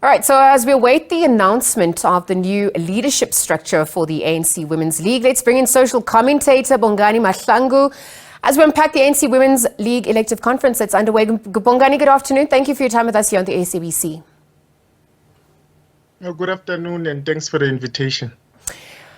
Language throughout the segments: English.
All right, so as we await the announcement of the new leadership structure for the ANC Women's League, let's bring in social commentator Bongani Mahlangu as we unpack the ANC Women's League elective conference that's underway. Bongani, good afternoon. Thank you for your time with us here on the SABC. Good afternoon, and thanks for the invitation.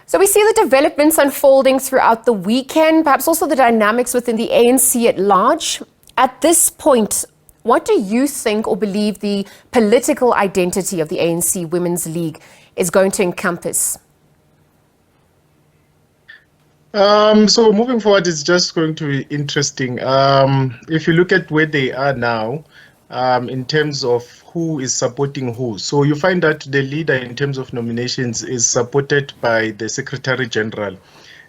So we see the developments unfolding throughout the weekend, perhaps also the dynamics within the ANC at large. At this point, what do you think or believe the political identity of the ANC Women's League is going to encompass? So moving forward, it's just going to be interesting. If you look at where they are now, in terms of who is supporting who. So you find that the leader in terms of nominations is supported by the Secretary General.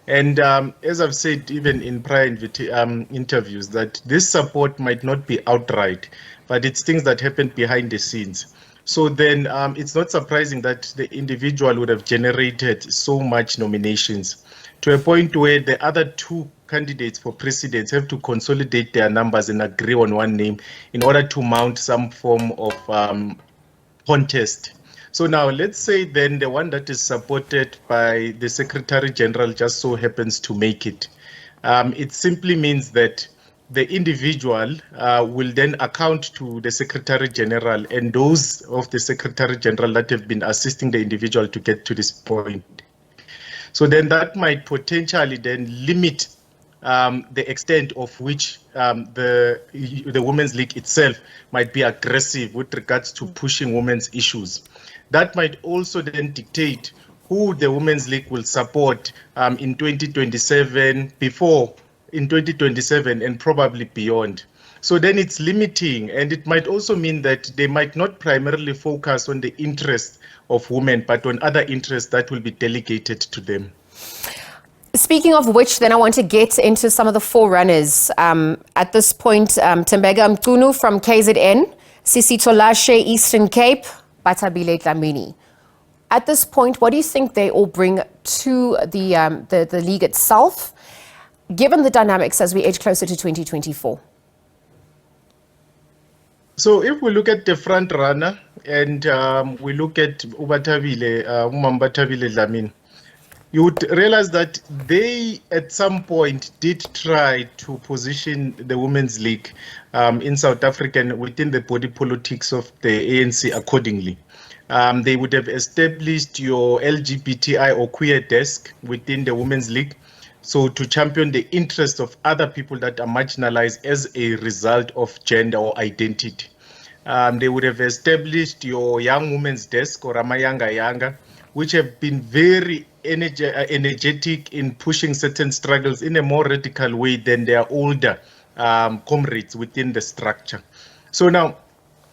And as I've said, even in prior interviews, that this support might not be outright, but it's things that happen behind the scenes. So then it's not surprising that the individual would have generated so much nominations to a point where the other two candidates for presidents have to consolidate their numbers and agree on one name in order to mount some form of contest. So now let's say then the one that is supported by the Secretary General just so happens to make it. It simply means that the individual will then account to the Secretary General and those of the Secretary General that have been assisting the individual to get to this point. So then that might potentially then limit the extent of which the Women's League itself might be aggressive with regards to pushing women's issues. That might also then dictate who the Women's League will support in 2027, in 2027 and probably beyond. So then it's limiting, and it might also mean that they might not primarily focus on the interests of women, but on other interests that will be delegated to them. Speaking of which, then I want to get into some of the forerunners. At this point, Tembega Mtunu from KZN, Sisi Tolashe, Eastern Cape, Batabile Dlamini. At this point, what do you think they all bring to the league itself, given the dynamics as we edge closer to 2024? So if we look at the front runner and we look at Ubatabile Dlamini, you would realize that they, at some point, did try to position the Women's League in South Africa and within the body politics of the ANC accordingly. They would have established your LGBTI or queer desk within the Women's League, so to champion the interests of other people that are marginalized as a result of gender or identity. They would have established your Young Women's Desk or Ramayanga Yanga, which have been very energetic in pushing certain struggles in a more radical way than their older comrades within the structure. So now,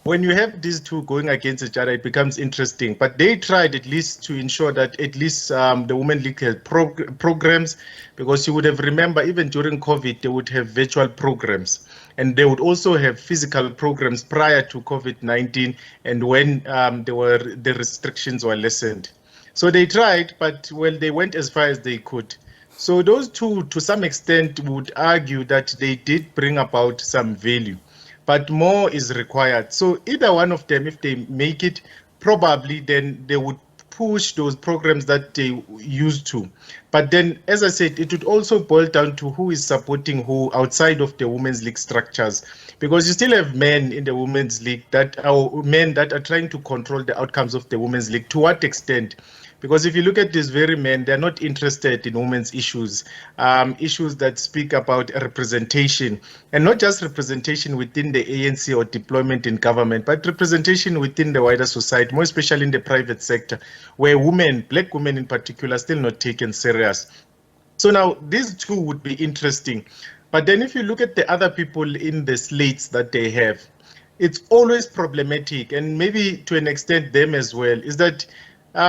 when you have these two going against each other, it becomes interesting. But they tried at least to ensure that at least the Women League had programs, because you would have remembered even during COVID, they would have virtual programs. And they would also have physical programs prior to COVID-19 and when the restrictions were lessened. So they tried, but well, they went as far as they could. So those two, to some extent, would argue that they did bring about some value, but more is required. So either one of them, if they make it, probably then they would push those programs that they used to. But then, as I said, it would also boil down to who is supporting who outside of the Women's League structures, because you still have men in the Women's League that are trying to control the outcomes of the Women's League. To what extent? Because if you look at these very men, they're not interested in women's issues, issues that speak about representation, and not just representation within the ANC or deployment in government, but representation within the wider society, more especially in the private sector, where women, black women in particular, are still not taken serious. So now these two would be interesting. But then if you look at the other people in the slates that they have, it's always problematic, and maybe to an extent them as well, is that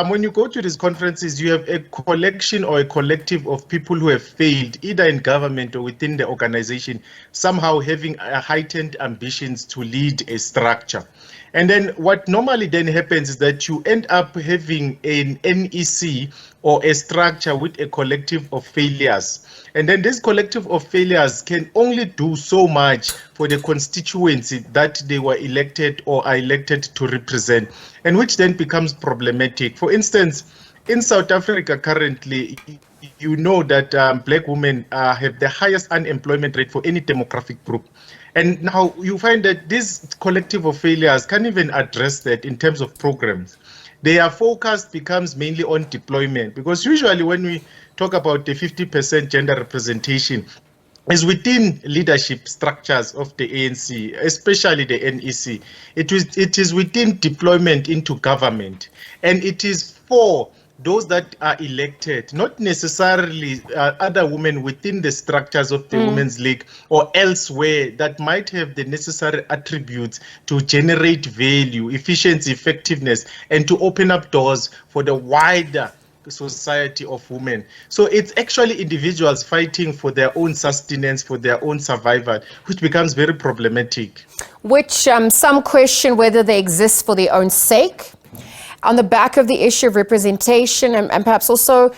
when you go to these conferences, you have a collection or a collective of people who have failed, either in government or within the organization, somehow having heightened ambitions to lead a structure. And then what normally then happens is that you end up having an NEC or a structure with a collective of failures. And then this collective of failures can only do so much for the constituency that they were elected or are elected to represent, and which then becomes problematic. For instance, in South Africa currently, you know that black women have the highest unemployment rate for any demographic group. And now you find that this collective of failures can't even address that in terms of programs. Their focus becomes mainly on deployment, because usually when we talk about the 50% gender representation, is within leadership structures of the ANC, especially the NEC. It is within deployment into government, and it is for those that are elected, not necessarily other women within the structures of the Women's League or elsewhere that might have the necessary attributes to generate value, efficiency, effectiveness, and to open up doors for the wider society of women. So it's actually individuals fighting for their own sustenance, for their own survival, which becomes very problematic. Which some question whether they exist for their own sake, on the back of the issue of representation, and perhaps also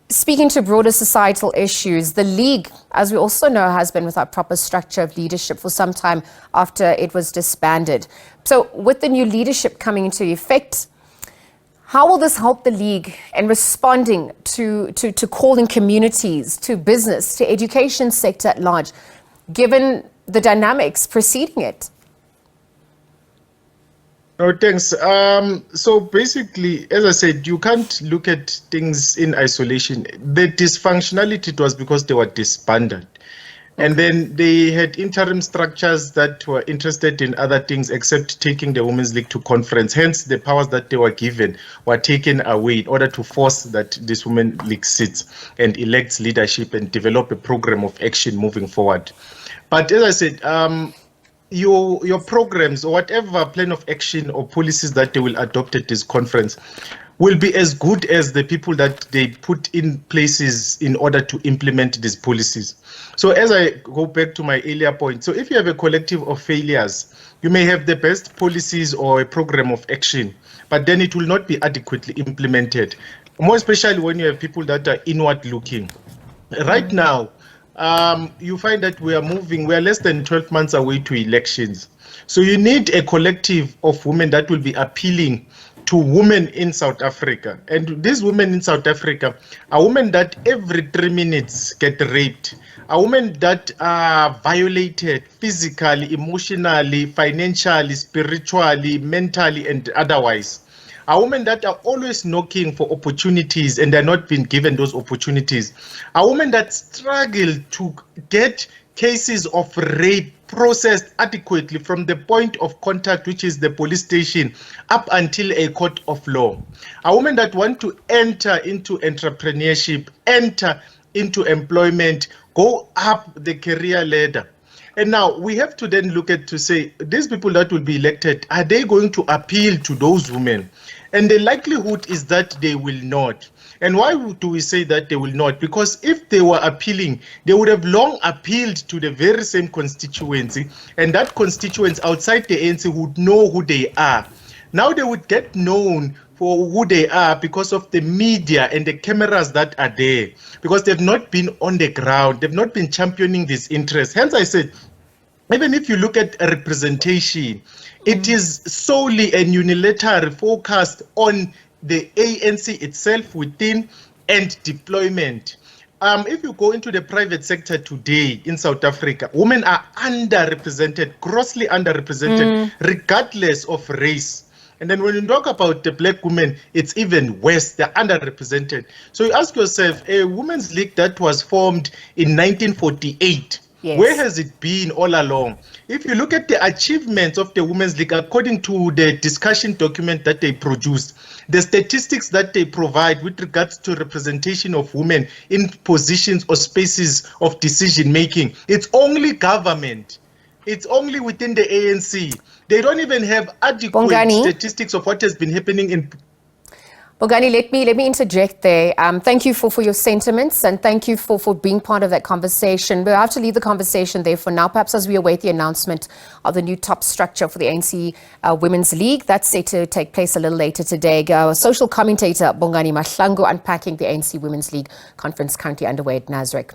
speaking to broader societal issues. The League, as we also know, has been without proper structure of leadership for some time after it was disbanded. So with the new leadership coming into effect, how will this help the League in responding to calling communities, to business, to education sector at large, given the dynamics preceding it? No, thanks. So basically, as I said, you can't look at things in isolation. The dysfunctionality was because they were disbanded. And then they had interim structures that were interested in other things except taking the Women's League to conference. Hence, the powers that they were given were taken away in order to force that this Women's League sits and elects leadership and develop a program of action moving forward. But as I said, your programs or whatever plan of action or policies that they will adopt at this conference will be as good as the people that they put in places in order to implement these policies. So as I go back to my earlier point, so if you have a collective of failures, you may have the best policies or a program of action, but then it will not be adequately implemented, more especially when you have people that are inward looking. Right now, you find that we are less than 12 months away to elections. So you need a collective of women that will be appealing to women in South Africa. And these women in South Africa are women that every 3 minutes get raped, are women that are violated physically, emotionally, financially, spiritually, mentally, and otherwise. Are women that are always knocking for opportunities and they're not being given those opportunities. Are women that struggle to get cases of rape processed adequately from the point of contact, which is the police station, up until a court of law. Are women that want to enter into entrepreneurship, enter into employment, go up the career ladder. And now we have to then look at to say, these people that will be elected, are they going to appeal to those women? And the likelihood is that they will not. And why do we say that they will not? Because if they were appealing, they would have long appealed to the very same constituency, and that constituents outside the ANC would know who they are. Now they would get known for who they are because of the media and the cameras that are there, because they've not been on the ground, they've not been championing these interests. Hence I said, even if you look at a representation, it is solely and unilaterally focused on the ANC itself within and deployment. If you go into the private sector today in South Africa, women are underrepresented, grossly underrepresented, regardless of race. And then when you talk about the black women, it's even worse, they're underrepresented. So you ask yourself, a women's league that was formed in 1948, yes, where has it been all along? If you look at the achievements of the Women's League, according to the discussion document that they produced, the statistics that they provide with regards to representation of women in positions or spaces of decision-making, it's only government. It's only within the ANC. They don't even have adequate statistics of what has been happening in... Bongani, let me interject there. Thank you for your sentiments and thank you for being part of that conversation. We'll have to leave the conversation there for now, perhaps as we await the announcement of the new top structure for the ANC Women's League. That's set to take place a little later today. Our social commentator Bongani Mahlangu unpacking the ANC Women's League conference currently underway at Nasrec.